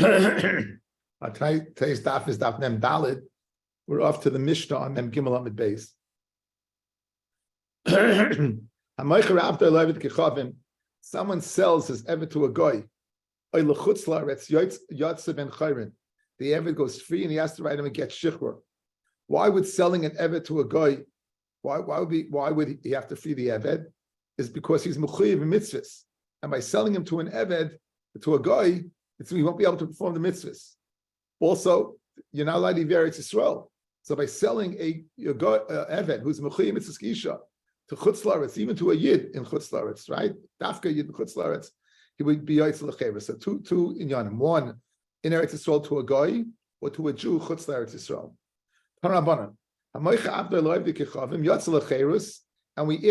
Today's daf is daf Mem Dalid. We're off to the Mishnah on Mem Gimel Amid Beis. Someone sells his evet to a goy. The evet goes free and he has to write him and get shichur. Why would selling an evet to a goy? Why would he have to free the evet? Is because he's mechuyev in mitzvahs, and by selling him to an evet, to a goy, he won't be able to perform the mitzvahs. Also, you're not allowed to be Eretz Yisrael. So by selling a evet who's mechuyev mitzvahs kisha to chutz laaretz, even to a yid in chutz laaretz, right? Dafka yid in chutz laaretz, he would be yotz l'chever. So two in yanim. One in Eretz Yisrael to a goy, or to a Jew chutz Eretz Yisrael. Tanabanan. And we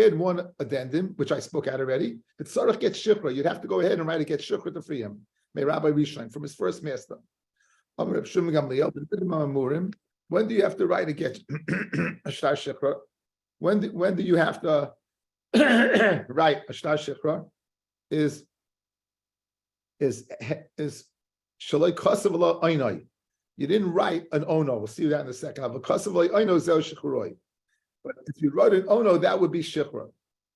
add one addendum, which I spoke out already. The tzarech gets shikra. You'd have to go ahead and write a get shikra to free him. May Rabbi Rishon from his first master. When do you have to write a get a shtar shikra? When do you have to write a shtar shikra? Is shaloi kasav ala aynai. You didn't write an ono. We'll see that in a second. But if you wrote an ono, that would be shikra.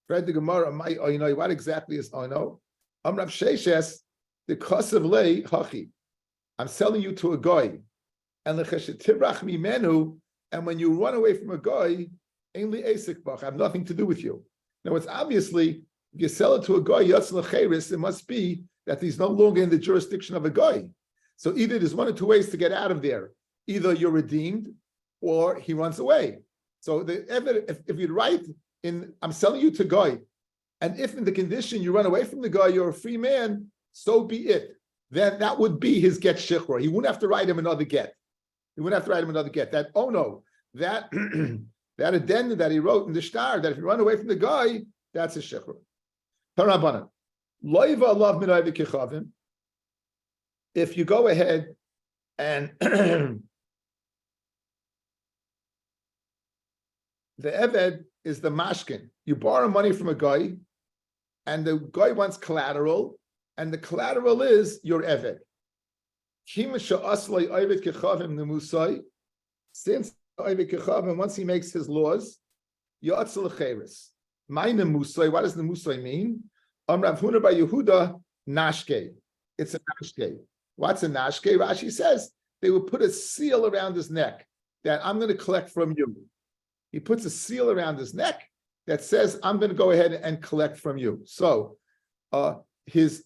Read the Gemara, my ono. What exactly is ono? Amrav Sheshes, the kasav lei hachi. I'm selling you to a guy, and lecheshetivrach mimenu. And when you run away from a guy, ainli esik bach. I have nothing to do with you. Now, it's obviously if you sell it to a guy, yatz lecheris, it must be that he's no longer in the jurisdiction of a guy. So either there's one or two ways to get out of there. Either you're redeemed or he runs away. So the evidence, if you write in, I'm selling you to Goy, and if in the condition you run away from the guy, you're a free man, so be it. Then that would be his get shikra. He wouldn't have to write him another get. That, oh no, that that addendum that he wrote in the shtar, that if you run away from the guy, that's a shikra. Tarabanan. Loiva love minayv kichavim. If you go ahead and the eved is the mashkin. You borrow money from a guy, and the guy wants collateral, and the collateral is your eved. Since once he makes his laws, what does the musai mean? Rav Huna by Yehuda nashke. It's a nashke. What's a nashke? Rashi says they would put a seal around his neck that I'm going to collect from you. He puts a seal around his neck that says I'm going to go ahead and collect from you. So his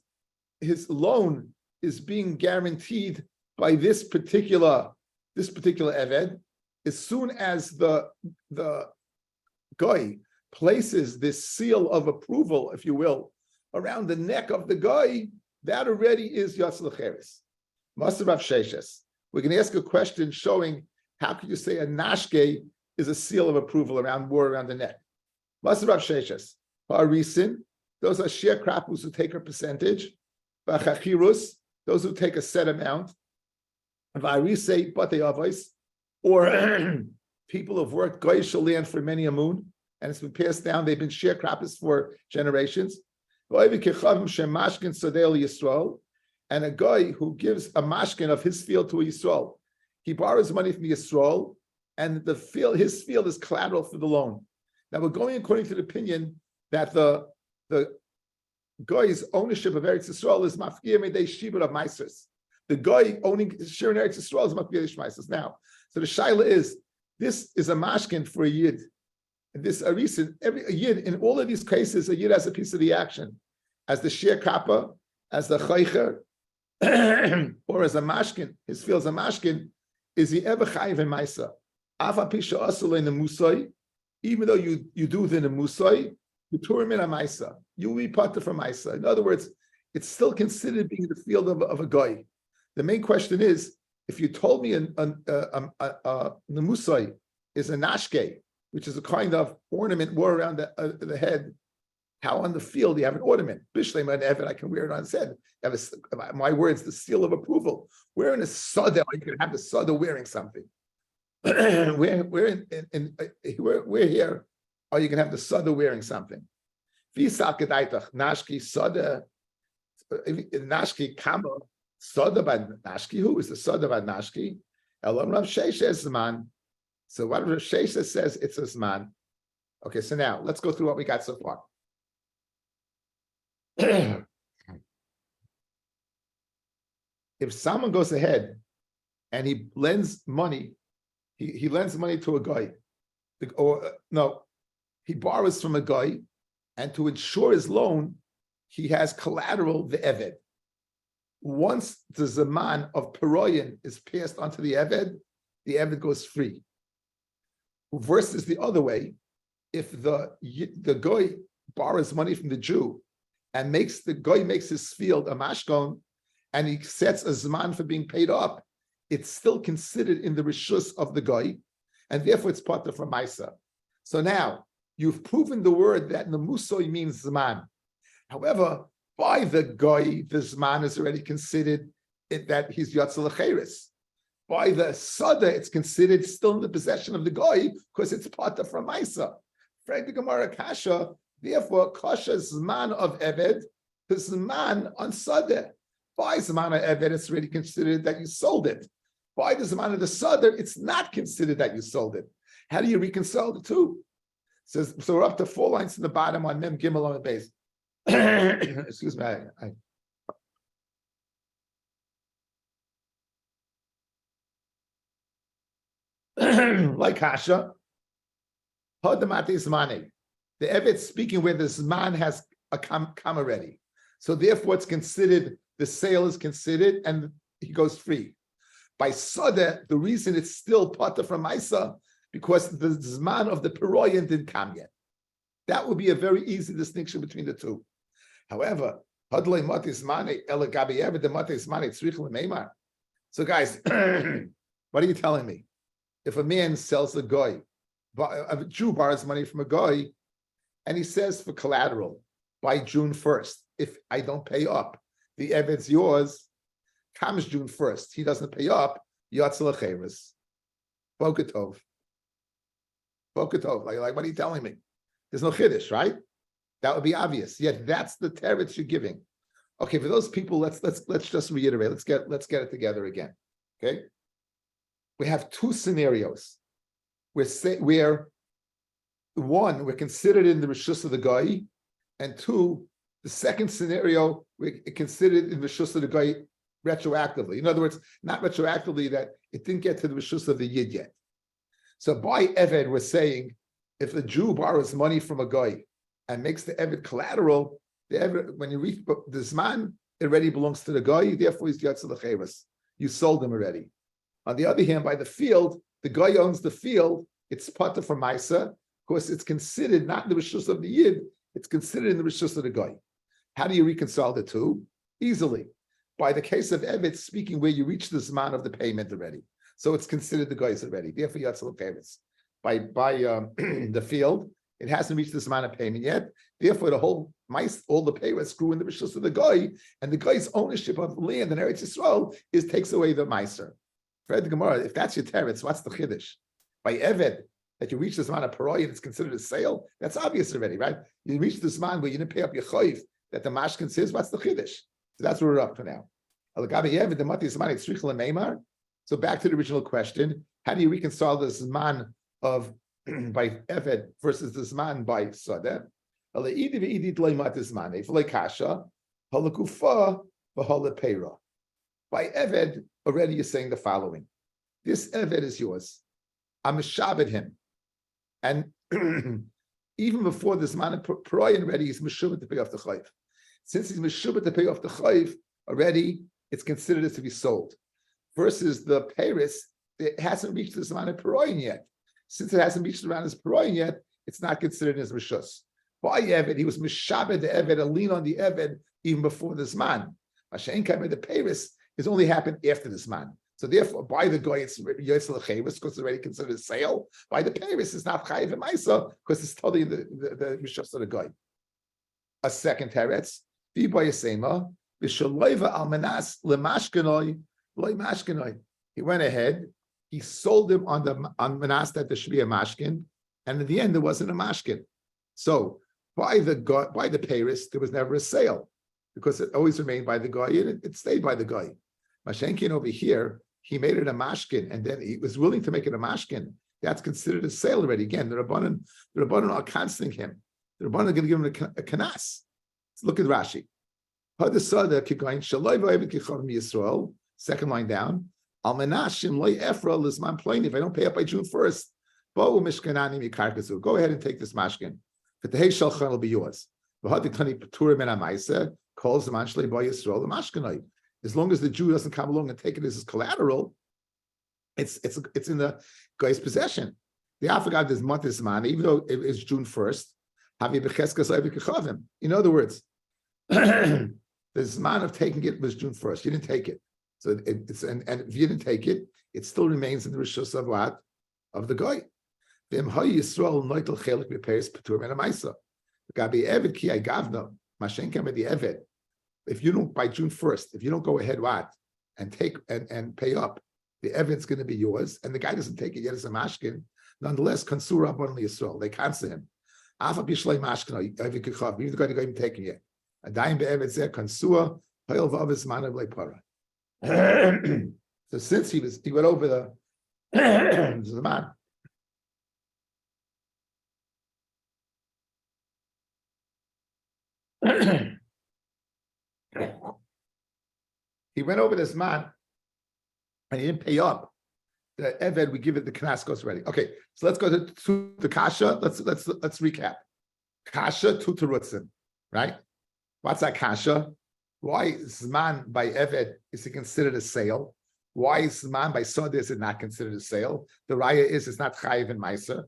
loan is being guaranteed by this particular eved. As soon as the guy places this seal of approval, if you will, around the neck of the guy, that already is Yatz L'Cheres. Master Rav Sheshes. We're going to ask a question showing how could you say a nashke is a seal of approval around the neck. Master Rav Sheshes. Harisin, those are sharecroppers who take a percentage. V'achachirus, those who take a set amount. V'arisei batei avos, or people who've worked goyish land for many a moon, and it's been passed down. They've been sharecroppers for generations. And a guy who gives a mashkin of his field to a Yisrael, he borrows money from the Yisrael, and his field is collateral for the loan. Now we're going according to the opinion that the guy's ownership of Eretz Yisrael is mafkir medei shibur of meisers. The guy owning share in Eretz Yisrael is mafkir meisers. Now, so the shaila is, this is a mashkin for a yid. This a recent a yid in all of these cases, a yid has a piece of the action, as the sharecropper, as the chaycher, or as a mashkin. His field as a mashkin. Is he ever chayiv in ma'isa? Afa pisha asur in the musay, even though you do it in the musay, you turim in a ma'isa. You will be part from ma'isa. In other words, it's still considered being the field of a guy. The main question is, if you told me the musay is a nashke, which is a kind of ornament wore around the head, how on the field you have an ornament. Bishlema and Evan, I can wear it on his head. My words, the seal of approval. We're in a sada, you can have the sada wearing something. we're here, or you can have the sada wearing something. Nashki sada, nashki kama, Soda bad nashki. Who is the soda bad nashki? Elam Rav Shesha Zman. So what Rav Shesha says, it's a Zman. Okay, so now let's go through what we got so far. If someone goes ahead and he lends money, he lends money to a guy, he borrows from a guy, and to ensure his loan, he has collateral, the Eved. Once the Zaman of Peroyan is passed onto the Eved goes free. Versus the other way, if the guy borrows money from the Jew and the guy makes his field a mashkon, and he sets a Zaman for being paid up, it's still considered in the rishus of the guy, and therefore it's part of Maisa. So now, you've proven the word that Nemusoy means Zaman. However, by the guy, the Zman is already considered that he's Yatzel Acheres. By the Sada, it's considered still in the possession of the guy because it's part of Ramaisa. Frank the Gemara Kasha, therefore, Kasha Zman of Eved, the Zman on Sada. By Zman of Eved, it's already considered that you sold it. By the Zman of the Sada, it's not considered that you sold it. How do you reconcile the two? So we're up to 4 lines to the bottom on Mem Gimel on the base. Excuse me. Like Hasha, Hadamati Zmani. The Eved speaking where the Zman has a come already. So therefore it's considered, the sale is considered and he goes free. By Sada, the reason it's still part of Ramaisa, because the Zman of the Peroyan didn't come yet. That would be a very easy distinction between the two. However, so guys, what are you telling me? If a man sells a guy, a Jew borrows money from a guy, and he says for collateral, by June 1st, if I don't pay up, the Eved's yours, comes June 1st, he doesn't pay up, Yatzel Acheres. Bokatov. Bokatov. Like, what are you telling me? There's no Chiddush, right? That would be obvious. Yet that's the teretz you're giving. Okay, for those people, let's just reiterate. Let's get it together again. Okay, we have 2 scenarios. Where one, we're considered in the rishus of the guy, and 2, the second scenario, we're considered in the rishus of the guy retroactively. In other words, not retroactively, that it didn't get to the rishus of the yid yet. So by Eved, we're saying if a Jew borrows money from a guy and makes the Eved collateral, the Eved, when you reach the Zman, it already belongs to the guy, therefore he's Yatzel Acheres. You sold him already. On the other hand, by the field, the guy owns the field, it's part of Maisa. Of course, it's considered not in the rishus of the Yid, it's considered in the rishus of the guy. How do you reconcile the two? Easily. By the case of Eved, speaking where you reach the Zman of the payment already. So it's considered the guy's already. Therefore, Yatzel Acheres. By the field, it hasn't reached the amount of payment yet. Therefore, all the payrolls screw in the rishus of the guy, and the guy's ownership of land in Eretz Yisrael takes away the meiser. Fred the Gemara, if that's your teretz, what's the chiddush? By Eved, that you reach this amount of paroi and it's considered a sale, that's obvious already, right? You reach this man where you didn't pay up your chayv that the mashkin says, what's the chiddush? So that's where we're up to now. So back to the original question, how do you reconcile this man of by Eved versus this man by Sadeh? By Eved, already you're saying the following. This Eved is yours. I'm Meshabed him. And even before this man of Peroyan already, he's Meshubed to pay off the chayv. Since he's Meshubed to pay off the chayv, already it's considered as to be sold. Versus the Paris, it hasn't reached this man of Peroyan yet. Since it hasn't reached around his Peroyan yet, it's not considered as Rishus. By Eved, he was Meshabed the Eved, a lean on the Eved, even before this man. Mashain Kamed the Paris has only happened after this man. So therefore, by the guy, it's Yotzel Chavis because it's already considered a sale. By the Paris, it's not Chayiv and Maisa because it's totally the Rishus of the guy. A second teretz, Viba Yasema, Vishalayva Almanas Lemashkenoi, Loy Mashkenoi. He went ahead, he sold him on Manas that there should be a mashkin, and in the end there wasn't a mashkin. So by the Paris, there was never a sale because it always remained by the guy and it stayed by the guy. Mashenkin over here, he made it a mashkin, and then he was willing to make it a mashkin. That's considered a sale already. Again, the Rabbanan are canceling him. The Rabbanan are going to give him a kanas. Look at Rashi. Second line down. If I don't pay up by June 1st, go ahead and take this mashkin. But the Shulchan will be yours. As long as the Jew doesn't come along and take it as his collateral, it's in the guy's possession. The Afghad is matis man, even though it is June 1st. In other words, the zman of taking it was June 1st. You didn't take it. So it's and if you didn't take it, it still remains in the rishus of what? Of the guy. If you don't, by June 1st, if you don't go ahead what and take and pay up, the evidence going to be yours, and the guy doesn't take it yet as a mashkin. Nonetheless, kansura abundantly Yisrael. They cancel him. Afa bishlei mashkin. Even the guy even taking it. A dime be'evet zeh kansua hayel v'avis manav leipara. So since he went over the man. He went over this man and he didn't pay up. The Eved, we give it the knas goes ready. Okay, so let's go to the kasha. Let's recap. Kasha tu terutzim, right? What's that kasha? Why zman by Eved is it considered a sale? Why zman by Soda is it not considered a sale? The raya is it's not chayiv and ma'aser.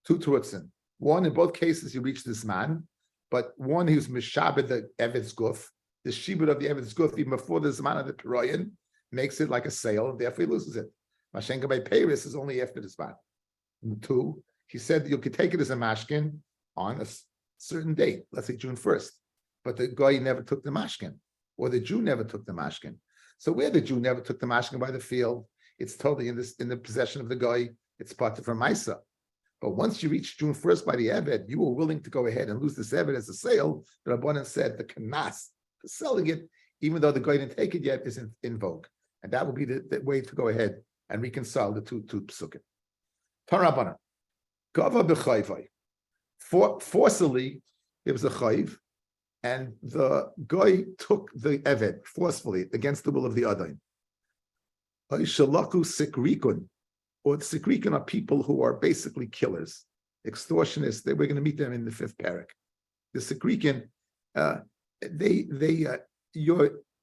Tu terutzim. One, in both cases, you reach this man, but one who's mishabed the Eved's guf, the shibud of the Eved's guf, even before the zman of the piroyan, makes it like a sale, and therefore he loses it. Mashenka by Paris is only after the zman. Two, he said you could take it as a mashkin on a certain date, let's say June 1st, but the guy never took the mashkin, or the Jew never took the mashkin. So where the Jew never took the mashkin by the field, it's totally in the possession of the guy. It's part of from Misa. But once you reach June 1st by the Eved, you were willing to go ahead and lose this Eved as a sale. The Rabbanan said the kanas, selling it, even though the guy didn't take it yet, is in vogue. And that will be the way to go ahead and reconcile the two psukim. Tan Rabbanan, Gava b'chayvai. Forcefully, it was a chayv, and the guy took the Eved forcefully against the will of the Adain. Shalaku sikrikun, or the sikrikun are people who are basically killers, extortionists. We're going to meet them in the 5th parak. The sikrikun,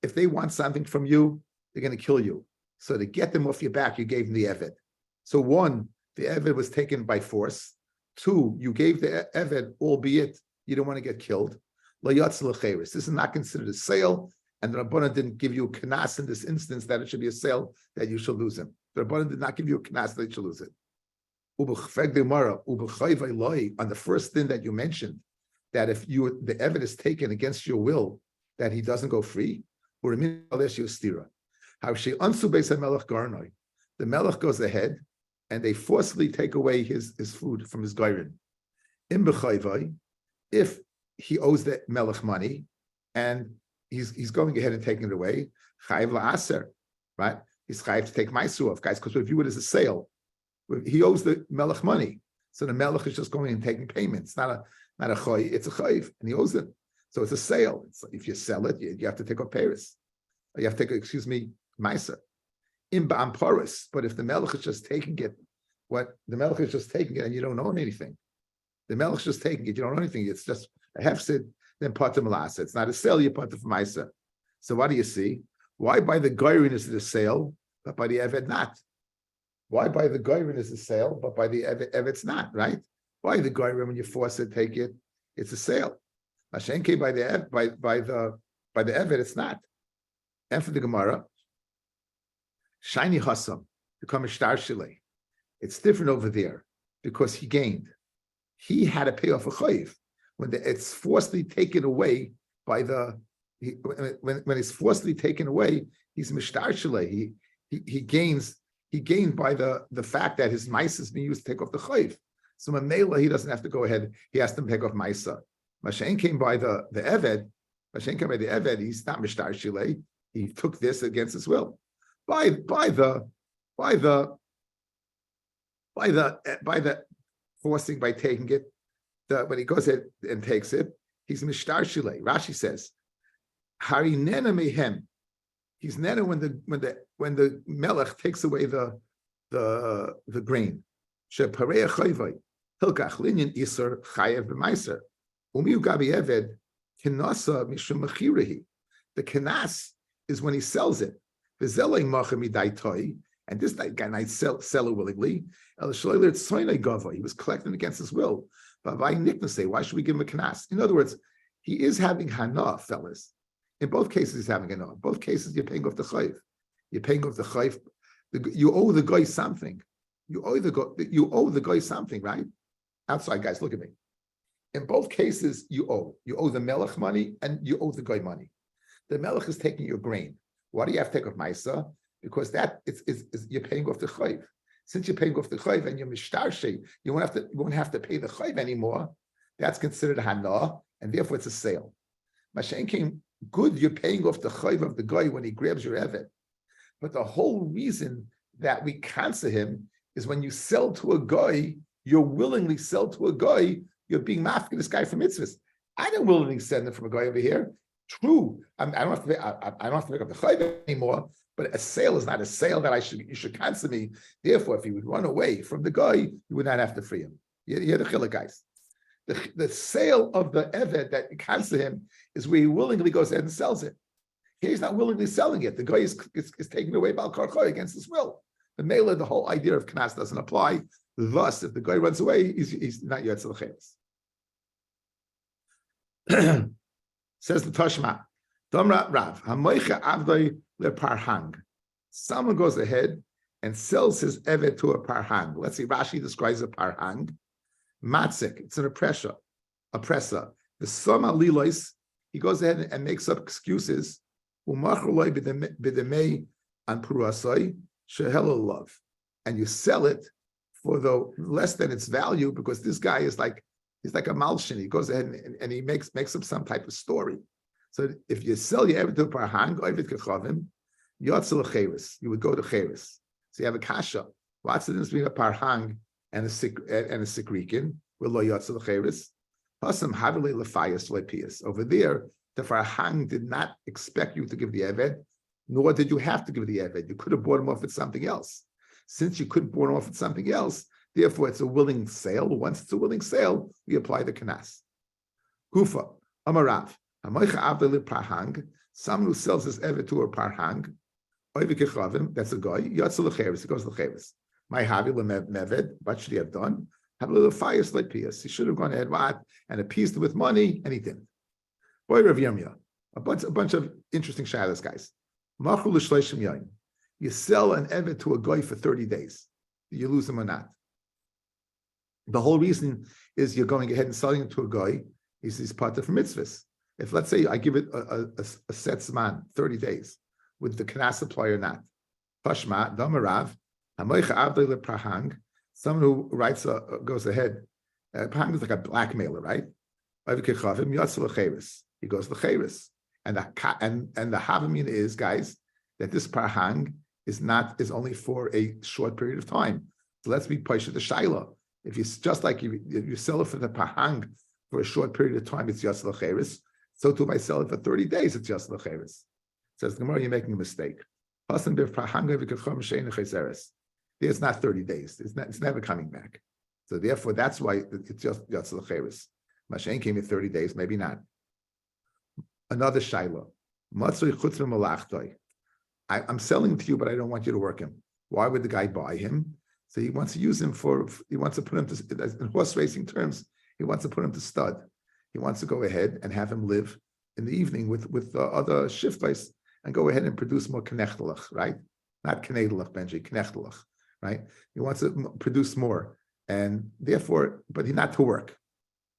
if they want something from you, they're going to kill you. So to get them off your back, you gave them the Eved. So one, the Eved was taken by force. Two, you gave the Eved, albeit you don't want to get killed. This is not considered a sale, and the Rabbanan didn't give you a kanas in this instance that it should be a sale that you should lose him. The Rabbanan did not give you a kanas that you should lose it. On the first thing that you mentioned, that if the Eved is taken against your will, that he doesn't go free, the Melech goes ahead and they forcibly take away his food from his gairin. If he owes the Melech money and he's going ahead and taking it away, chayiv la'aser, right? He's chayiv to take ma'aser off, guys, because we view it as a sale. He owes the Melech money, so the Melech is just going and taking payments. It's not a chayiv, it's a chayiv, and he owes it. So it's a sale. If you sell it, you have to take off Paris. You have to take, ma'aser. In ba'am paris, but if the Melech is just taking it, the Melech is just taking it and you don't own anything. The Melech is just taking it, you don't own anything. It's just a hefsid, then part of malasa. It's not a sale, you part of ma'aser. So what do you see? Why by the gairin is it a sale, but by the Eved not? Why by the gairin is a sale, but by the Eved it's not, right? Why the gairin, when you force it, take it, it's a sale. Mashenke by the Eved, it's not. And for the Gemara, shiny hasam, become a shtar shilei. It's different over there because he gained. He had to pay off a chayiv. When it's forcibly taken away by when it's forcibly taken away, he's mishtar shilei. He gained by the fact that his mice is being used to take off the chayiv. So Mamela, he doesn't have to go ahead. He has to take off Maisa. Mashen came by the Eved. Mashen came by the Eved. He's not mishtar shilei. He took this against his will. by the by the by the forcing, by taking it. When he goes ahead and takes it, he's mishtar shilei. Rashi says, "Hari nena mehem." He's nena when the melech takes away the grain. Shepareya chayvay hilkach linyan iser chayev b'maiser umiu gabi eved kinasa mishum mechirahi. The kinas is when he sells it. V'zelei machem midai toy, and this guy might sell it willingly. El shloiler tzoynei gava. He was collecting against his will. But why say, why should we give him a kinas? In other words, he is having hana, fellas. In both cases, he's having hana. In both cases, you're paying off the chayv. You're paying off the chayv. You owe the guy something. You owe the guy something, right? Outside guys, look at me. In both cases, you owe. You owe the melech money and you owe the guy money. The melech is taking your grain. Why do you have to take off maisa? Because that is you're paying off the chayv. Since you're paying off the chayv and you're mishtarshe, you won't have to pay the chayv anymore. That's considered hana, and therefore it's a sale. Mashen came good. You're paying off the chayv of the guy when he grabs your evet. But the whole reason that we cancel him is when you sell to a guy, you willingly sell to a guy. You're being mafking this guy for mitzvahs. I don't willingly send him from a guy over here. True, I don't have to. I don't have to pick up the chayv anymore. But a sale is not a sale that you should cancel me. Therefore, if he would run away from the guy, you would not have to free him. You're the chiluk guys. The sale of the eved that you cancel him is where he willingly goes ahead and sells it. Here he's not willingly selling it. The guy is taking away bal karchoy against his will. The mela, the whole idea of knas doesn't apply. Thus, if the guy runs away, he's not yet to the cheres. Says the Tashma, Domra Rav, Hamoicha Avdoi le Parhang. Someone goes ahead and sells his evet to a parhang. Let's see, Rashi describes a parhang. Matzik, it's an oppressor. The Soma Lilois, he goes ahead and makes up excuses. Umachroloi b'demei an purasoi shehelo love. And you sell it for the less than its value because this guy is like, he's like a malshin. He goes ahead and he makes up some type of story. So if you sell your evet to a parhang, oivet kechavim, yotzel cheres, you would go to cheres. So you have a kasha. What's the difference between a parhang and a sikrikin? With lo yotzel cheres. Hasam havile lefayas lepias. Over there, the parhang did not expect you to give the evet, nor did you have to give the evet. You could have bought him off with something else. Since you couldn't bought him off with something else, therefore it's a willing sale. Once it's a willing sale, we apply the kanas. Kufa, Amarav. Someone who sells his evet to a parhang, that's a guy. He goes to the cheres. My havi lemeved. What should he have done? Have a little fire like pias. He should have gone ahead and appeased him with money, and he didn't. Boy, Rav Yirmiyah, a bunch of interesting shilas, guys. You sell an evet to a guy for 30 days. Do you lose him or not? The whole reason is you're going ahead and selling it to a guy. He's part of mitzvahs. If let's say I give it a set zman, 30 days, with the knas apply or not. Pashma, Damarav, Hamoicha Avdei le Prahang, someone who goes ahead. Prahang is like a blackmailer, right? He goes to the cheres. And the Havamin is, guys, that this Prahang is only for a short period of time. So let's be Paisha the Shaila. If you sell it for the Prahang for a short period of time, it's Yasla Cheres. So too, if I sell it for 30 days, it's just lecheres. Says the Gemara, you're making a mistake. There's not 30 days. It's never coming back. So therefore, that's why it's just lecheres. Mashen came in 30 days, maybe not. Another shaila. I'm selling to you, but I don't want you to work him. Why would the guy buy him? So he wants to use him he wants to put him to, in horse racing terms, he wants to put him to stud. He wants to go ahead and have him live in the evening with other shiftais and go ahead and produce more knechtelach, right? Not knechtelach, Benji, knechtelach, right? He wants to produce more, and therefore, but he not to work.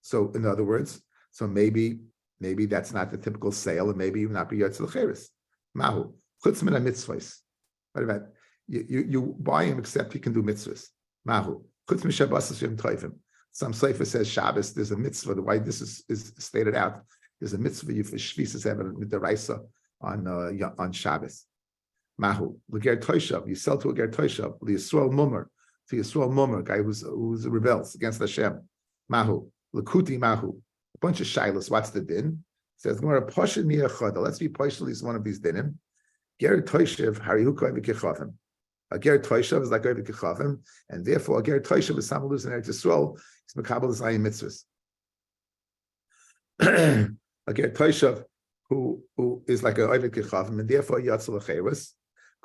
So, in other words, maybe that's not the typical sale, and maybe you not be yotzel cheres. Mahu chutz min mitzvahs. What about you buy him except he can do mitzvahs? Mahu chutz min shabbos yom toivim. Some Sefer says Shabbos, there's a mitzvah, the way this is stated out, there's a mitzvah you for Shvisas Evan with the Raisa on Shabbos. Mahu. L'ger Toishav, you sell to a ger Toishav, L'Yisrael Mummer, to Yisrael Mummer, guy who's rebels against Hashem. Mahu. L'kuti Mahu. A bunch of shilas. What's the din? It says, let's be partially one of these dinim. Ger Toishav, Harihu Koy V'Kechavim. A ger Toishav is like Koy V'Kechavim, and therefore a ger Toishav is someone who lives in Eretz Yisrael, he's Mekabel Zayin Mitzvahs. A ger Toishav, who is like a Oived Kechavim, and therefore Yatzal Acheres.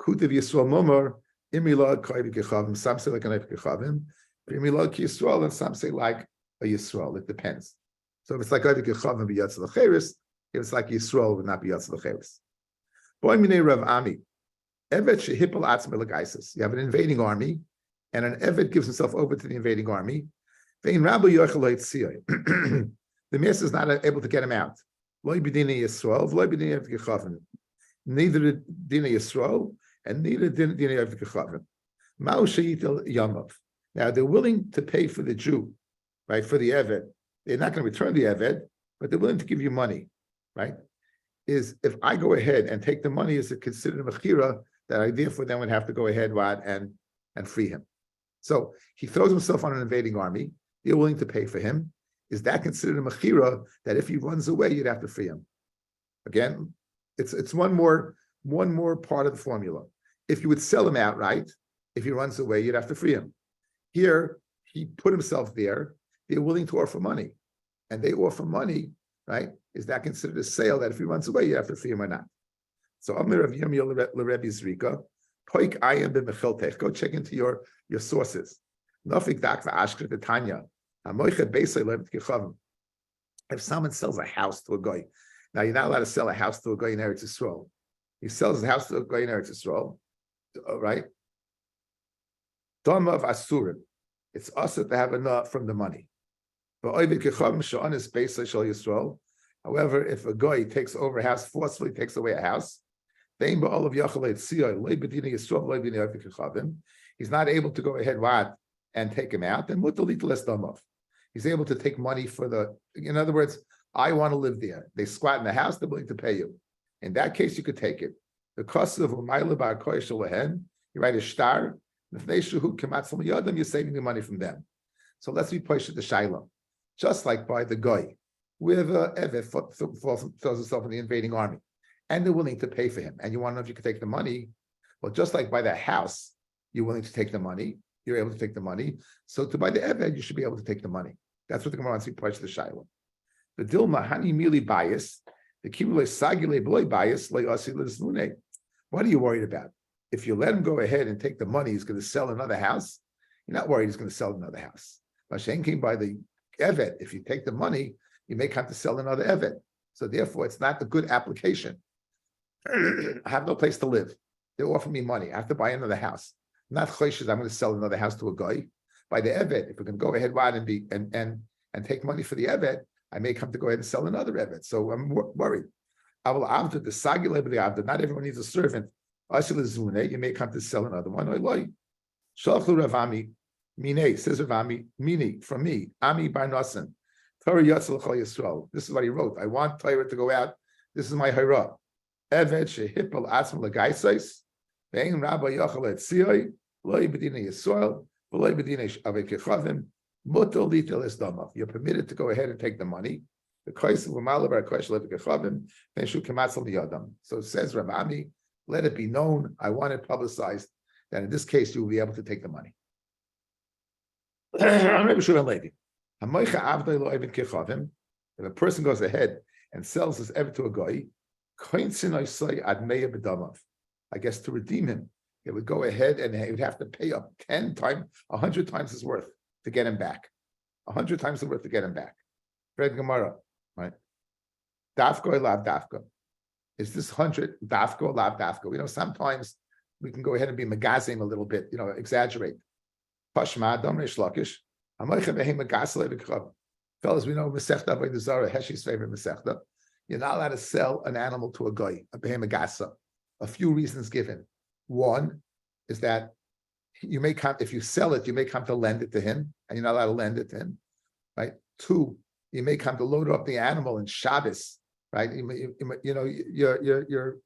Kutiv Yisrael Mumar, Imilad Koy V'Kechavim, some say like an Oived Kechavim, Imilad Ki Yisrael, and some say like a Yisrael. It depends. So if it's like Oived Kechavim, be Yatzal Acheres. If it's like Yisrael, it would not be Yatzal Acheres. Boy Minei Rav Ami, Evet Shehipal Atzme L'Gaisis. You have an invading army, and an Evet gives himself over to the invading army. Vein Rabbi Yochel Tziyah. The master is not able to get him out. Lo b'dinei Yisrael, lo b'dinei Oived Kechavim. Neither dinei Yisrael and neither dinei Oived Kechavim. Ma'u sheyitel yamav. Now they're willing to pay for the Jew, right? For the Evet, they're not going to return the Evet, but they're willing to give you money, right? Is if I go ahead and take the money, is it considered a mechira that I therefore then would have to go ahead and free him? So he throws himself on an invading army. They're willing to pay for him. Is that considered a mechira that if he runs away, you'd have to free him? Again, it's one more part of the formula. If you would sell him outright, if he runs away, you'd have to free him. Here, he put himself there. They're willing to offer money, and they offer money, right? Is that considered a sale that if he runs away, you have to free him or not? So Amir of Yirmiyah L'Rebbe Zrika, Poik Ayam b'Mecheltech. Go check into your sources. Nafik Dak v'Ashker Tanya. If someone sells a house to a guy, now you're not allowed to sell a house to a guy in Eretz Yisrael. He sells a house to a guy in Eretz Yisrael, right? Dama of Asurim. It's usher to have enough from the money. However, if a guy takes over a house, forcefully takes away a house, he's not able to go ahead and take him out, then he's able to take money in other words, I want to live there. They squat in the house, they're willing to pay you. In that case, you could take it. The cost of you write a star, you're saving the money from them. So let's be pushed at the Shiloh. Just like by the guy, where the Evet throws himself in the invading army, and they're willing to pay for him. And you want to know if you can take the money? Well, just like by the house, you're willing to take the money, you're able to take the money. So to buy the Evet, you should be able to take the money. That's what the Gemara wants to be pushed to the Shiloh. The Dilma, Hani Mili bias, the Kimule Sagile Bloy bias, Lay Asi. What are you worried about? If you let him go ahead and take the money, he's going to sell another house. You're not worried he's going to sell another house. Mashen came by the Evet. If you take the money, you may come to sell another Evet. So therefore, it's not a good application. I have no place to live. They offer me money. I have to buy another house. Not choishes. I'm going to sell another house to a guy. By the Evet, if we can go ahead and take money for the Evet, I may come to go ahead and sell another Evet. So I'm worried. I will after the sagile the after. Not everyone needs a servant. You may come to sell another one. Shalchu Ravami, Mine, says Ravami, Mini, from me, Ami Bar Nasan, Torah Yatzal Chol Yisrael. This is what he wrote. I want Torah to go out. This is my Hira. Evet Shehipal Atzma Lagaisais, Vein Rabbi Yochel Et Tziyoi, Loi B'dinei Yisrael, Loi B'dinei Avei Kechavim, Mutal Litel Esdamav. You're permitted to go ahead and take the money. The Kais of Malabar Kais Loi Kechavim, Then Shu Kematzal Yadam. So it says Ravami, let it be known. I want it publicized that in this case you will be able to take the money. If a person goes ahead and sells his ever to a guy, I guess to redeem him, it would go ahead and he would have to pay up 10 times, 100 times his worth to get him back. 100 times the worth to get him back. Fred Gemara, right? Dafko lav dafko. Is this 100 dafko lav dafko? Sometimes we can go ahead and be magazim a little bit, exaggerate. Pashma, Domre Shlakish, fellas, we know Masechta by the Zara, Heshi's favorite Masechta. You're not allowed to sell an animal to a guy, a behemagasa. A few reasons given. One is that you may come, if you sell it, you may come to lend it to him, and you're not allowed to lend it to him, right? Two, you may come to load up the animal in Shabbos, right? You're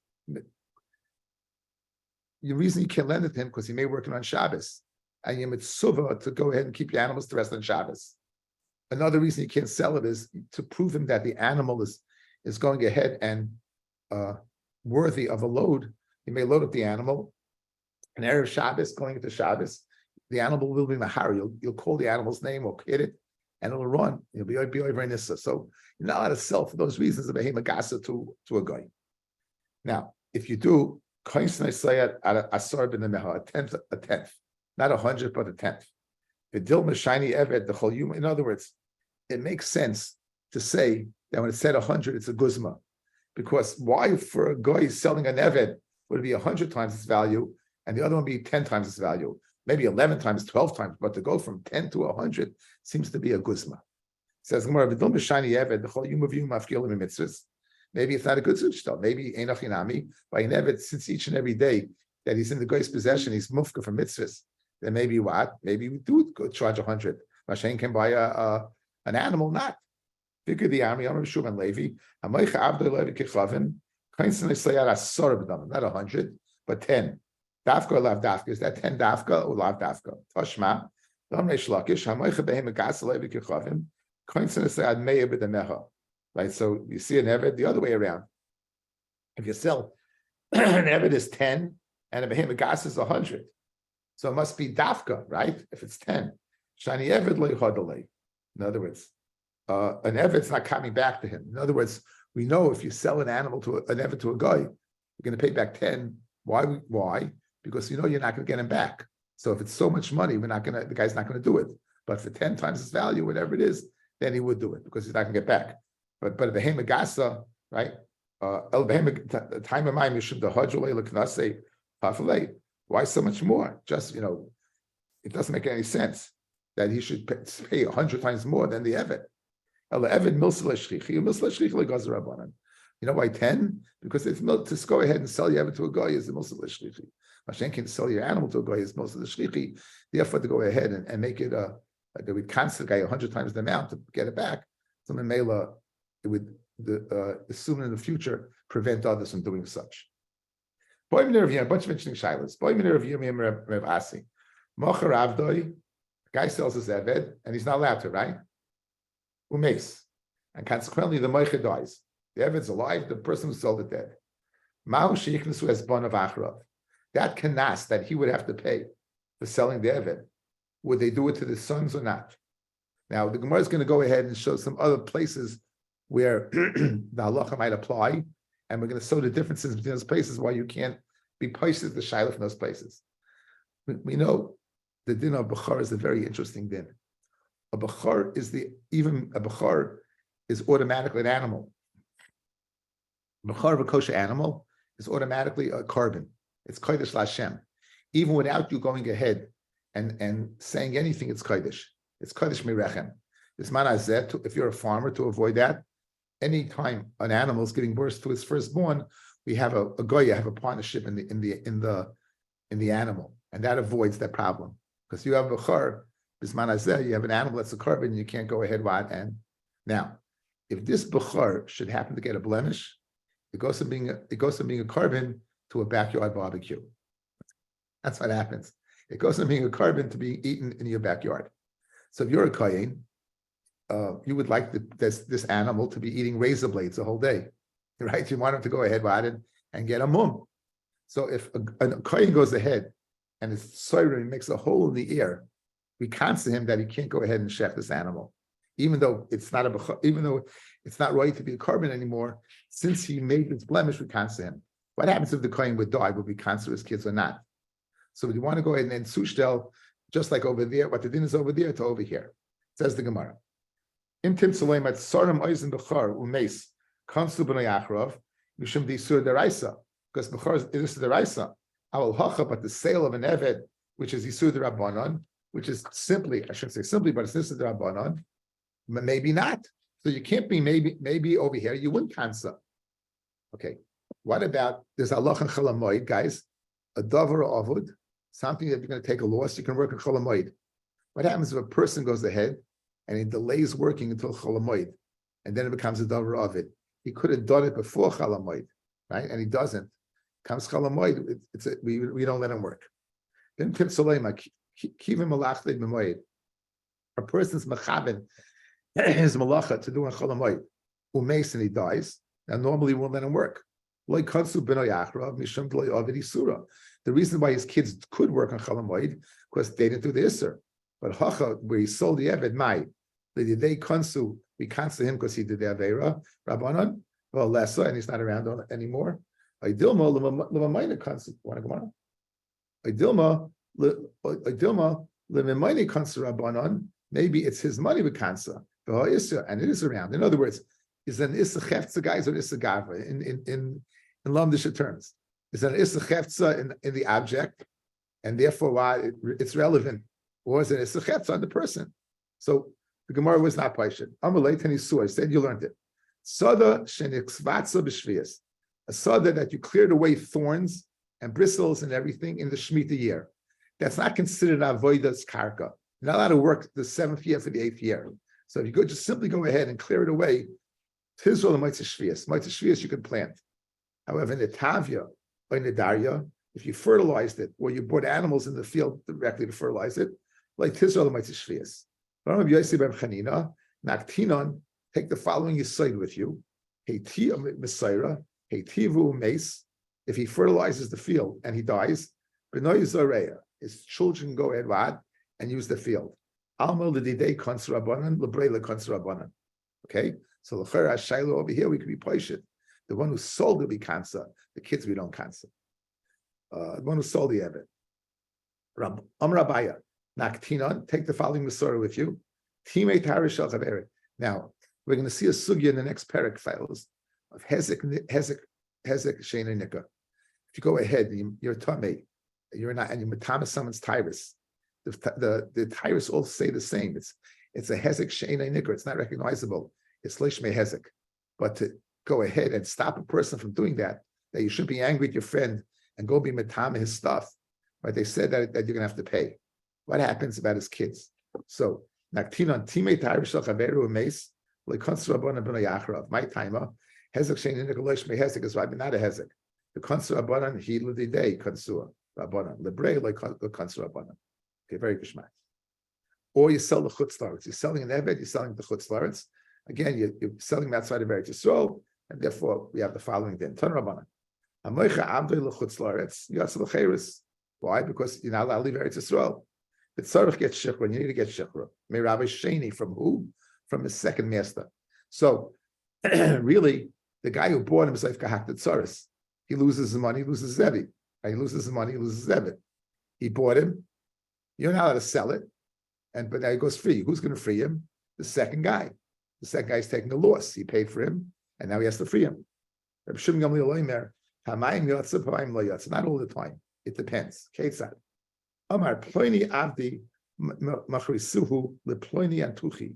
the reason you can't lend it to him because he may be working on Shabbos, and you're mitzvah to go ahead and keep your animals to rest on Shabbos. Another reason you can't sell it is to prove him that the animal is going ahead and worthy of a load. You may load up the animal, and Erev Shabbos, going into Shabbos, the animal will be mahar. You'll call the animal's name or hit it, and it'll run. You'll be over in Nissa. So you're not allowed to sell for those reasons a behema gasa to a guy. Now, if you do, a tenth, not 100, but a tenth. In other words, it makes sense to say that when it said 100, it's a guzma. Because why for a guy selling an eved would it be 100 times its value and the other one be 10 times its value? Maybe 11 times, 12 times, but to go from 10 to 100 seems to be a guzma. It says, maybe it's not a good sushtal. Maybe enochinami by an eved, since each and every day that he's in the guy's possession, he's mufka for mitzvahs. Then maybe what? Maybe we do go charge 100. Mashen can buy an animal, not. Figure the army, I'm sure and Levi. Amoicha Abdul Levi Kichavin, constantly say at a sorabdam, not 100, but 10. Dafka or lav dafka. Is that 10 dafka or lav dafka? Toshma, Dam Reish Lakish, Amoicha Behem Gas Levi Kichavin, constantly say at Meir B'Demecha. Right, so you see an eved the other way around. If you sell an eved is 10 and a Behem Gas is 100. So it must be dafka, right? If it's 10. Shani eved lo ychodalei. In other words, an eved's not coming back to him. In other words, we know if you sell an animal to an eved to a guy, you're going to pay back 10. Why? Because you know you're not going to get him back. So if it's so much money, the guy's not going to do it. But for 10 times its value, whatever it is, then he would do it because he's not going to get back. But a behema gasa, right? El behema time of my mission the hajulei leknase pafalei. Why so much more? Just, it doesn't make any sense that he should pay 100 times more than the eved. You know why 10? Because it's to go ahead and sell your eved to a guy is the milsel l'shlichi. Mashen can sell your animal to a guy is milsel l'shlichi. Therefore, to go ahead and make it that would cancel the guy 100 times the amount to get it back. So Mela, it would assume in the future prevent others from doing such. A bunch of interesting shilas. The guy sells his eved, and he's not allowed to, right? Umes. And consequently, the moicha dies. The eved's alive, the person who sold it dead. That kanas that he would have to pay for selling the eved, would they do it to the sons or not? Now, the Gemara is going to go ahead and show some other places where the halacha might apply, and we're going to show the differences between those places why you can't be posted the shiloh from those places. We know the din of Bechar is a very interesting din. A Bechar is automatically an animal. Bechar of a kosher animal is automatically a carbon. It's Kodesh Lashem. Even without you going ahead and saying anything, it's Kodesh. It's Kodesh Mirechem. This man hazeh, if you're a farmer, to avoid that, anytime an animal is giving birth to its firstborn, we have a goya, have a partnership in the animal, and that avoids that problem. Because you have a char, bisman hazeh, you have an animal that's a carbon, you can't go ahead and now, if this bechar should happen to get a blemish, it goes from being a carbon to a backyard barbecue. That's what happens. It goes from being a carbon to being eaten in your backyard. So if you're a kohen, you would like this animal to be eating razor blades the whole day, right? You want him to go ahead and get a mum. So if a kohen goes ahead and his soirim makes a hole in the air, we counsel him that he can't go ahead and shech this animal, even though it's not right to be a carbon anymore. Since he made this blemish, we counsel him. What happens if the kohen would die? Would we counsel his kids or not? So we want to go ahead and sushtel, just like over there, what the din is over there to over here. Says the Gemara. Imtim Suleimat Saram Oizen Bechar Umes Kansu B'nai Achrov Mishum Disur Deraisa, because Bechar is Deraisa. Awal Hacha, but the sale of an Eved, which is Yisur Rabbanon, which is simply, I shouldn't say simply, but it's Yisur Rabbanon, maybe not. So you can't be maybe over here, you wouldn't cancel. Okay, what about there's Allah and Chalamoid, guys, a Dover Avud, something that you're going to take a loss, you can work in Chalamoid. What happens if a person goes ahead and he delays working until Chalamoid, and then it becomes a Dover Avid? He could have done it before Chalamoid, right? And he doesn't. Comes Chalamoid, we don't let him work. Then Pim Solema, Kivim Malachli Memoid. A person's Machabin, his Malacha to do on Chalamoid, who makes and he dies. Now, normally we won't let him work. The reason why his kids could work on Chalamoid, because they didn't do the Isser. But Hacha, where he sold the Eved, they Kansu, we cancel him because he did the Aveira, Rabbanon, well, Lessa, and he's not around anymore. Idilma, Lemamayna Kansu, want to go on? Idilma, Lemamayna Kansu Rabbanon, maybe it's his money with Kansa, and it is around. In other words, is an Issa Cheftza, guys, or Issa Gava in Lamdisha terms? Is an Issa Cheftza in the object, and therefore why it's relevant, or is it Issa Cheftza on the person? So the Gemara was not Paishin. Amalei Tani Suah, I said you learned it. Sada Shenikzvatza B'Shvias, a sada that you cleared away thorns and bristles and everything in the Shemitah year. That's not considered Avodas Karka. You're not allowed to work the 7th year for the 8th year. So if you could just simply go ahead and clear it away, Tizra the Mitzvah Shvias you can plant. However, in the Tavya or in the Darya, if you fertilized it or you brought animals in the field directly to fertilize it, like Tizra the Mitzvah Shvias. Rabbi Yossi ben Chanina, Naktinon, take the following Yisoid with you. Heiti Mesaira, Heitivu Mace. If he fertilizes the field and he dies, Benoy Zareya, his children go ahead and use the field. Almel Lididei Konsrabanan, Lebrele Konsrabanan. Okay? So the Shaila over here, we could be Paishit. The one who sold will be Kansa. The kids we don't Kansa. The one who sold the Evet. Rabaya, Naktinon, take the following Masorah with you. Timei Tarishal Chaveret. Now, we're going to see a sugya in the next parak files of Hezek Shena Nika. If you go ahead, you're Tomei, you're not, and you matama someone's tyrus. The tyrus all say the same. It's a Hezek Shena Nika. It's not recognizable. It's Lishme Hezek. But to go ahead and stop a person from doing that you should be angry at your friend and go be matama his stuff. Right? They said that you're going to have to pay. What happens about his kids? So, Naktinon Timei Tarishal Chaveru Mace. My timer, Hezek Shein Nikolosh me Hezek is right, but not a Hezek. The Konsu Rabbanan, he the day Konsua Rabbanan, Lebre like Konsu Rabbanan. Okay, very geschmack. Or you sell the chutzlaritz. You're selling an evet, you're selling the chutzlaritz. Again, you're selling that side of Eretz Yisrael, and therefore we have the following then. Ton Rabbanan. Amoicha Abdul lechutzlaritz Yatzal lecheres. Why? Because you're not allowed to leave Eretz Yisrael. The tzarich gets shikra. You need to get shikra. May Rabbi Sheni from who? From his second master. So really, the guy who bought him is like Kahak the Tsaris. He loses his money, he loses Zevi. He loses his money, he loses Zevi. He bought him. You're not allowed to sell it. But now he goes free. Who's going to free him? The second guy. The second guy is taking a loss. He paid for him, and now he has to free him. Not all the time. It depends. Amar Ploni Abdi Machrisuhu LePloni Antuchi.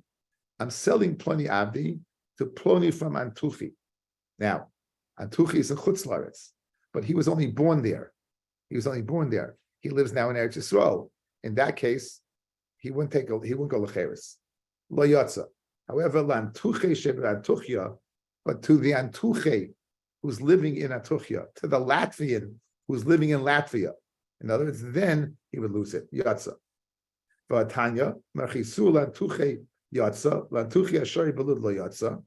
I'm selling Ploni Abdi to Ploni from Antuchi. Now, Antuchi is a Chutzlaretz, but he was only born there. He lives now in Eretz Yisrael. In that case, he wouldn't go lecheres. Lo yotza. However, Lantuche shebra Antuchia, but to the Antuche who's living in Antuchia, to the Latvian who's living in Latvia. In other words, then he would lose it. Yotza. But Tanya, Machisu Lantuche Yatsa, Lantuchi Ashari Balud Lo Yatsa.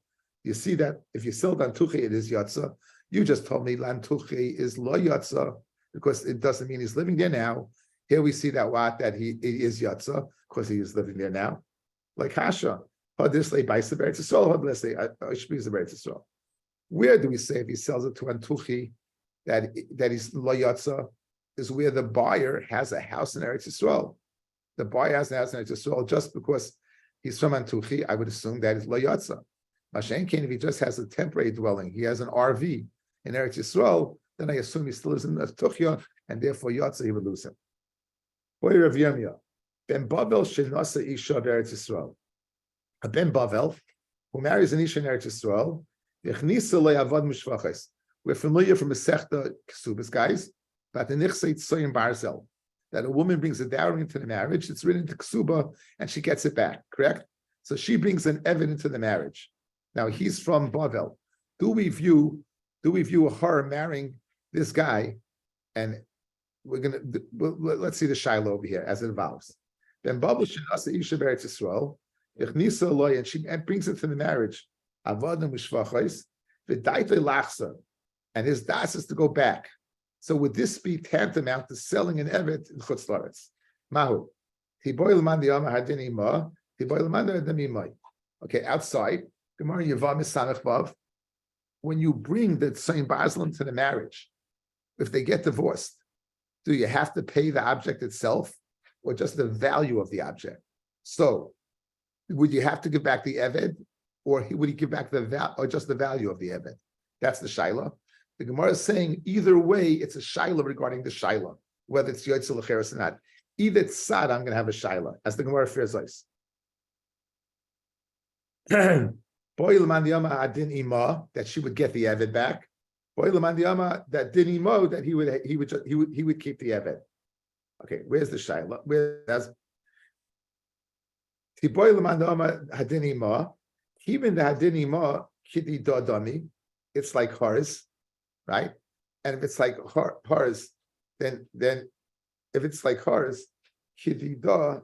You see that if you sell Lantuchi, it is Yatsa. You just told me Lantuchi is Lo Yatsa because it doesn't mean he's living there now. Here we see that he is Yatsa because he is living there now. Like Hasha, Hadisle Baisa Beretz Yisrael, Hadisle Ashbiz Beretz Yisrael. Where do we say if he sells it to Antuchi that he's Lo Yatsa is where the buyer has a house in Eretz Yisrael. The buyer has a house in Eretz Yisrael just because he's from Antuchi, I would assume that is Lo Yatsa. Mashen Kain, if he just has a temporary dwelling, he has an RV in Eretz Yisrael, then I assume he still lives in Antuchia, and therefore Yatsa, he would lose him. Boy Rav Yirmiyah, Ben Bavel Shenasa Isha of Eretz Yisrael. A Ben Bavel, who marries an Isha in Eretz Yisrael, we're familiar from the Sechta Kesubas, guys, that the Nichseit Soyim Barzel, that a woman brings a dowry into the marriage, it's written into Ksuba, and she gets it back, correct? So she brings an Evan into the marriage. Now he's from Bavel. Do we view her marrying this guy, and let's see the Shiloh over here as it evolves. Then Bubble Shinasa Isha Beretz Yisrael, Ichnisa Loy, and she brings it to the marriage. Avodim Mishvachos, V'daitei Lachsa, and his das is to go back. So would this be tantamount to selling an evet in Chutz Laretz? Mahu. Tiboy L'man Diyama Hadin Ima, Tiboy L'man Hadin Imai. Okay, outside, Gemara Yavam Misamech Vav, when you bring the same Baslam to the marriage, if they get divorced, do you have to pay the object itself or just the value of the object? So would you have to give back the Eved, or would he give back or just the value of the Eved? That's the Shaila. The Gemara is saying either way, it's a Shaila regarding the Shaila, whether it's Yotzel L'cheres or not. Either it's Sad, I'm going to have a Shaila, as the Gemara fears us. Boy L'man Diyama Adin Ima, that she would get the Eved back. Boy L'man Diyama that Din Imo, that he would keep the Eved. Okay, where's the Shaila? Where's Tiboy L'man Diyama Hadin Ima, even the Hadin Ima Kidi Dodami, it's like hers, right? And if it's like hers, then if it's like hers, Kidi Da.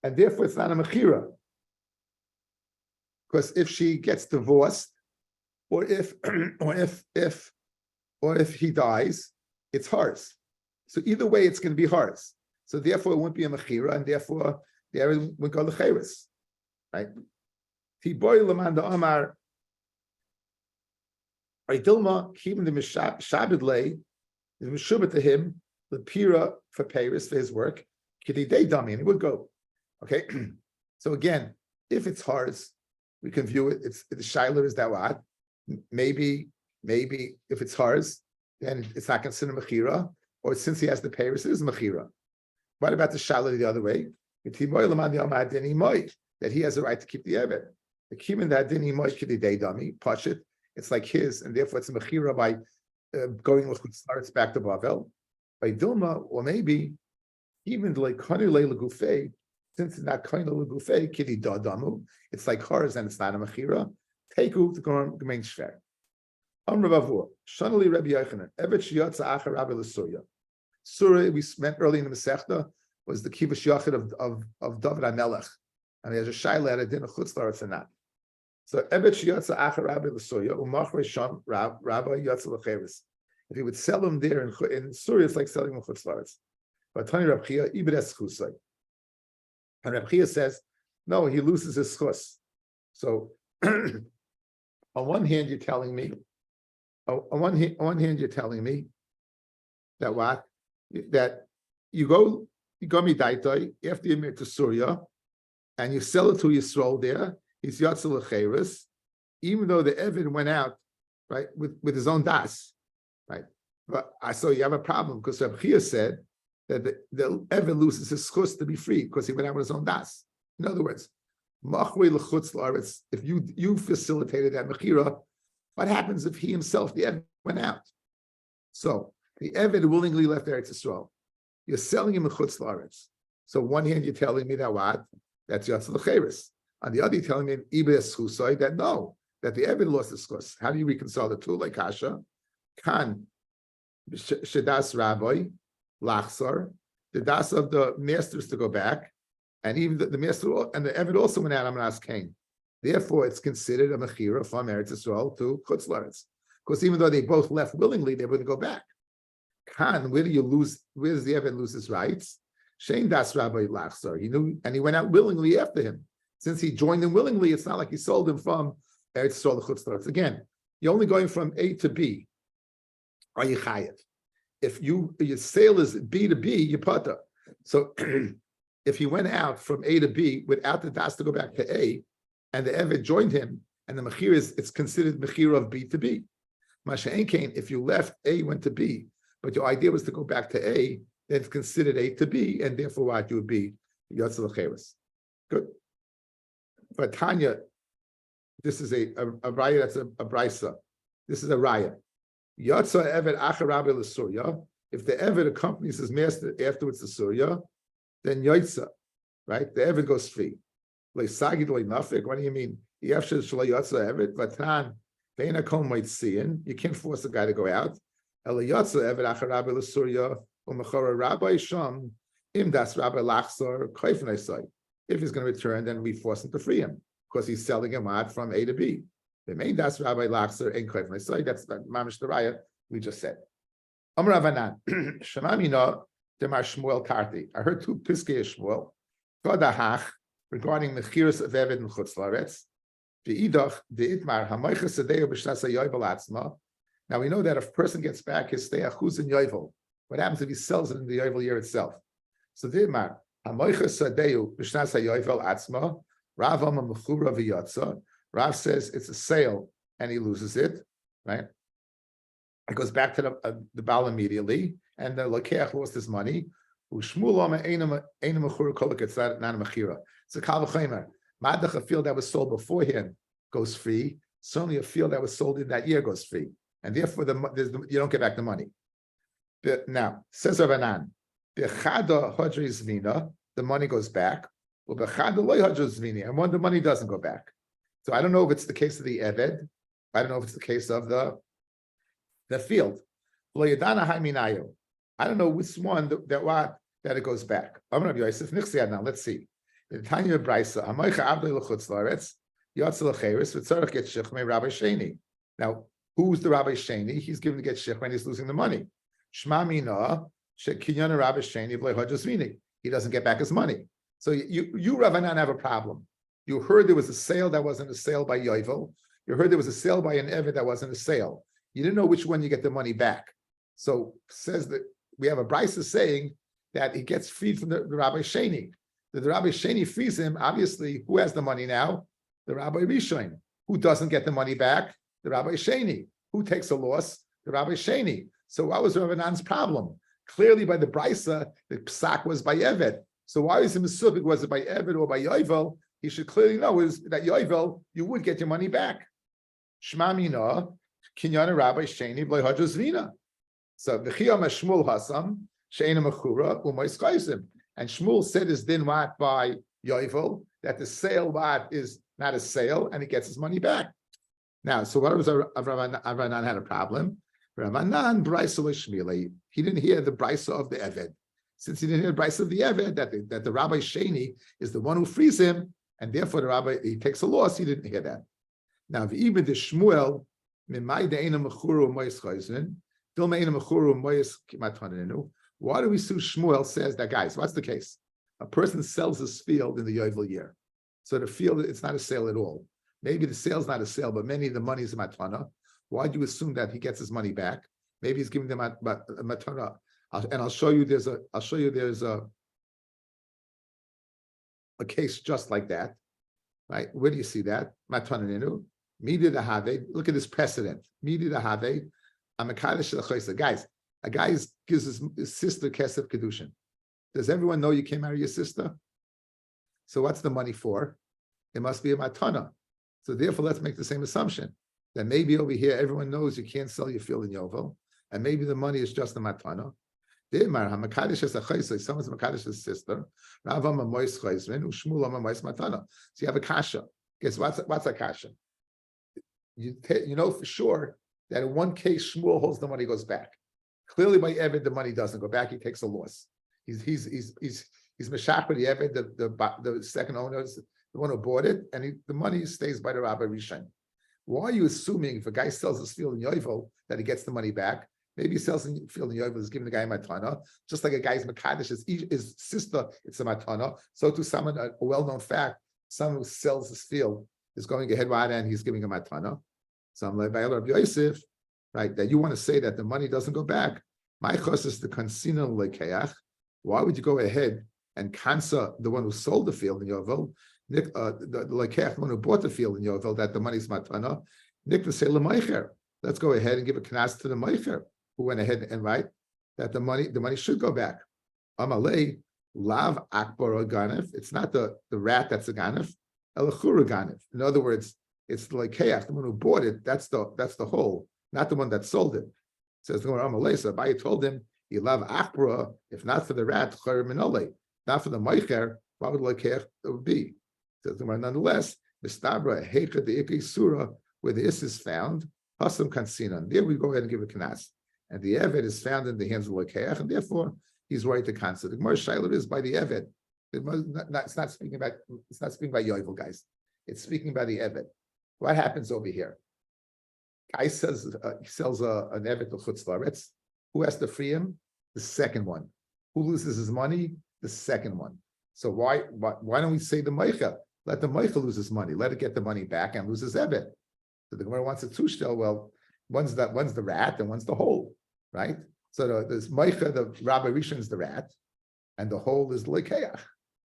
And therefore, it's not a mechira, because if she gets divorced, or if he dies, it's hers. So either way, it's going to be hers. So therefore, it won't be a mechira, and therefore, the area would go lecheres, right? Tiboy lemanda amar, Dilma keeping the shabed lay is mishubah to him the pira for Paris for his work. Kididei dummy, and he would go. Okay, so again, if it's hers, we can view it. It's the Shiler is that maybe if it's hers, then it's not considered mechira, or since he has the Paris, it is mechira. What about the Shiler the other way? That he has a right to keep the evet. The kimin that didn't kididei dummy pashit. It's like his, and therefore it's a mechira by going with starts back to Bavel. By Dilma, or maybe even like kanule legufei. Since it's not kind of legufei, kidi dadamu, it's like hers and it's not a mechira. Teku to remain shver. Amravavur shanali Rabbi Yochanan evet shiyatza acher Rabbi l'surya. Surah we spent early in the Masechta was the kivush yachid of David HaMelech, and there's a shaila at a din of chutz la'aretz or not. So evet shiyatza acher Rabbi l'surya umachre sham Rabbi yatza l'cheres. If he would sell him there in Surah, it's like selling him chutz la'aretz. But Tani Reb Chia ibedes chusay. And Reb Chia says, no, he loses his chus. So, on one hand, you're telling me, that what? That you go midaitai after you move to Surya, and you sell it to Yisrael there. He's yatzel l'cheres, even though the Evid went out right with his own das, right? But so you have a problem because Reb Chia said that the Evid loses his chus to be free because he went out with his own das. In other words, if you facilitated that mechira, what happens if he himself, the Evid, went out? So the Evid willingly left Eretz Yisrael. You're selling him a chutz la'aretz. So on one hand, you're telling me that what? That's yatzel l'cheres. On the other, you're telling me ibes chusay that no, that the Evid lost his chus. How do you reconcile the two? Like Kasha, kan shedas Rabbi lachsar, the das of the masters to go back, and even the master and the Evid also went out. I'm going to ask Cain. Therefore, it's considered a mechira from Eretz Yisrael to chutz la'aretz, because even though they both left willingly, they wouldn't go back. Kan, where do you lose? Where does the Evid lose his rights? Shein das Rabbi lachsar. He knew, and he went out willingly after him. Since he joined him willingly, it's not like he sold him from Eretz Yisrael to chutz la'aretz. Again, you're only going from A to B. Are you chayav? If your sale is B to B, you pata. So if he went out from A to B without the das to go back to A, and the Evid joined him, and the mechir it's considered mechir of B to B. Masha'en kain, if you left A, went to B, but your idea was to go back to A, then it's considered A to B, and therefore what you would be yatzel l'cheres. Good. But Tanya, this is a raya that's a brisa. This is a raya. Yatza Eved acher Rabbi l'surya If the Eved accompanies his master afterwards to Surya, then Yoitza, right? The Eved goes free. What do you mean? You can't force a guy to go out. If he's going to return, then we force him to free him because he's selling him out from A to B. The main das Rabbi Lachser and Koif Nesai. That's the Mamish the Raya we just said. Amar Ravanan, Shemamina Demar Shmuel Karti. I heard two Piskei Shmuel. Kodahach regarding the Chiras of Eved and Chutz Laretz. Now we know that if a person gets back his stay achuz in yovel, what happens if he sells it in the yovel year itself? So Rav says it's a sale and he loses it, right? It goes back to the Baal immediately, and the Lakeach lost his money. It's a kal v'chomer. Madach, a field that was sold beforehand goes free. Certainly a field that was sold in that year goes free. And therefore you don't get back the money. But now, says Rav Anan, the money goes back. And when the money doesn't go back. So I don't know if it's the case of the Eved. I don't know if it's the case of the field. I don't know which one that it goes back. Now let's see. The Tanya Brisa, Rabbi Sheni. Now, who's the Rabbi Sheni? He's given to get shich when he's losing the money. Shma mina shekinyana Rabbi Sheni v'lehajasvini. He doesn't get back his money. So you Rav Anan have a problem. You heard there was a sale that wasn't a sale by Yovel. You heard there was a sale by an Eved that wasn't a sale. You didn't know which one you get the money back. So says that we have a Brisa saying that he gets freed from the Rabbi Sheni. The Rabbi Sheni frees him. Obviously, who has the money now? The Rabbi Rishon. Who doesn't get the money back? The Rabbi Sheni. Who takes a loss? The Rabbi Sheni. So what was Rav Anan's problem? Clearly, by the Brisa, the psak was by Eved. So why is it Mesubik? Was it by Eved or by Yovel? He should clearly know is that Yovel, you would get your money back. Shma mina kinyana Rabbi Sheni b'lehajos vina. So v'chiyam Shmuel hasam she'ena mechura u'mois chaysim. And Shmuel said his din what by Yovel, that the sale what is not a sale, and he gets his money back. Now, so what was Rav Anan had a problem? Rav Anan brisa l'shmilei. He didn't hear the brisa of the Eved. Since he didn't hear the brisa of the Eved, that the Rabbi Sheni is the one who frees him, and therefore the Rabbi he takes a loss. He didn't hear that. Now, even the Shmuel mimai de'ena mechuru u'mois chayzin dilma ena mechuru u'mois kimat. Why do we sue Shmuel says that, guys, what's the case? A person sells his field in the Yovel year. So the field, it's not a sale at all. Maybe the sale's not a sale, but many of the money is a matana. Why do you assume that he gets his money back? Maybe he's giving them a matana. And I'll show you there's a case just like that. Right? Where do you see that? Matana nenu. Midi the have. Look at this precedent. Midi the have. I'm a kaddish the guys. A guy gives his sister kesef kedushin. Does everyone know you can't marry your sister? So what's the money for? It must be a matana. So therefore, let's make the same assumption that maybe over here everyone knows you can't sell your field in Yovel, and maybe the money is just a matana. Someone's makadish's sister. So you have a kasha. Guess what's a kasha? You know for sure that in one case Shmuel holds the money goes back. Clearly, by Eved, the money doesn't go back. He takes a loss. He's meshach with the Eved, the second owner, the one who bought it, and the money stays by the Rabbi Rishon. Why are you assuming if a guy sells his field in Yovel that he gets the money back? Maybe he sells the field in Yovel is giving the guy a matana, just like a guy's makadosh his sister, it's a matana. So to someone a well-known fact, someone who sells his field is going ahead and he's giving a matana. So I'm like, by Rabbi Yosef, right, that you want to say that the money doesn't go back. My chos is the kansina lekeach. Why would you go ahead and kansa the one who sold the field in Yovel, the lekeach, the one who bought the field in Yovel, that the money's matana? Nick to say lemeicher. Let's go ahead and give a knas to the meicher who went ahead and write that the money should go back. Amalei lav akbar or ganef. It's not the rat that's a ganef. Elachura ganef. In other words, it's the lekeach, the one who bought it. That's the whole. Not the one that sold it. Says the Amalei. So Abaye told him You love achbra. If not for the rat, chayr minole. Not for the meicher, what would lekech it would be? So nonetheless, mistabra hecha the ikei surah where the is found. Hasam kansinan. There we go ahead and give a knas, and the evet is found in the hands of lekech, and therefore he's right to cancel. The Gemara Shaila is by the evet. It's not speaking about Yovel, guys. It's speaking about the evet. What happens over here? Guy says he sells an evet to Chutz La'aretz. Who has to free him? The second one. Who loses his money? The second one. So why don't we say the Meicha? Let the Meicha lose his money. Let it get the money back and lose his evet. So the Gemara wants a tushtel. Well, one's the rat and one's the hole, right? So there's Meicha, the Rabbi Rishon is the rat, and the hole is the Lekeach.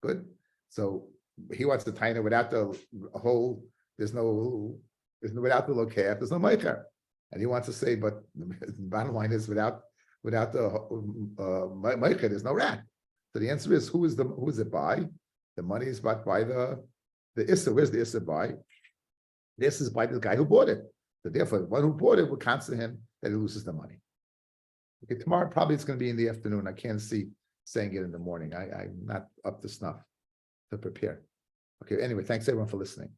Good. So he wants to tie it without the hole. There's no without the Lekeach. There's no Meicha, and he wants to say, but the bottom line is without the Meicha, there's no rat. So the answer is who is it by? The money is bought by the Issa. Where's the Issa by? This is by the guy who bought it. So therefore, the one who bought it will cancel him that he loses the money. Okay, tomorrow probably it's going to be in the afternoon. I can't see saying it in the morning. I'm not up to snuff to prepare. Okay, anyway, thanks everyone for listening.